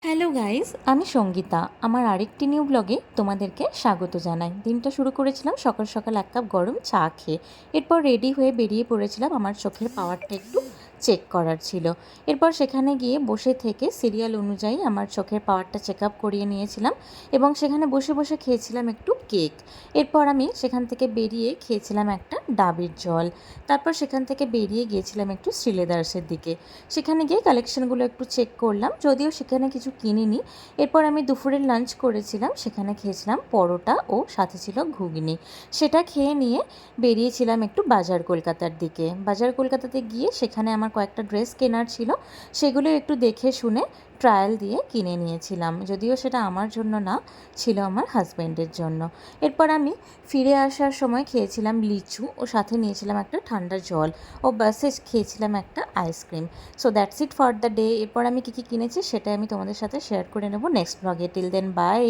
Hello guys, আমি সঙ্গীতা। আমার আরেকটি নিউ ব্লগে তোমাদেরকে স্বাগত জানাই। দিনটা শুরু করেছিলাম সকাল সকাল এক কাপ গরম চা খেয়ে। এরপর রেডি হয়ে বেরিয়ে পড়েছিলাম, আমার চোখের পাওয়ারটা একটু চেক করার ছিল। এরপর সেখানে গিয়ে বসে থেকে সিরিয়াল অনুযায়ী আমার চোখের পাওয়ারটা চেক আপ করিয়ে নিয়েছিলাম এবং সেখানে বসে বসে খেয়েছিলাম একটু কেক। এরপর আমি সেখান থেকে বেরিয়ে খেয়েছিলাম একটা ডাবের জল। তারপর সেখান থেকে বেরিয়ে গিয়েছিলাম একটু শ্রীলেদার্সের দিকে। সেখানে গিয়ে কালেকশনগুলো একটু চেক করলাম, যদিও সেখানে কিছু কিনিনি। এরপর আমি দুপুরের লাঞ্চ করেছিলাম, সেখানে খেয়েছিলাম পরোটা ও সাথে ছিল ঘুগনি। সেটা খেয়ে নিয়ে বেরিয়েছিলাম একটু বাজার কলকাতার দিকে। বাজার কলকাতাতে গিয়ে সেখানে আমার কয়েকটা ড্রেস কেনার ছিল, সেগুলো একটু দেখে শুনে ট্রায়াল দিয়ে কিনে নিয়েছিলাম, যদিও সেটা আমার জন্য না, ছিল আমার হাজব্যান্ডের জন্য। এরপর আমি ফিরে আসার সময় খেয়েছিলাম লিচু ও সাথে নিয়েছিলাম একটা ঠান্ডা জল ও বাসে খেয়েছিলাম একটা ice cream. So that's it for the day. এরপর আমি কী কী কিনেছি সেটা আমি তোমাদের সাথে শেয়ার করে নেব নেক্সট ব্লগে। Till then by.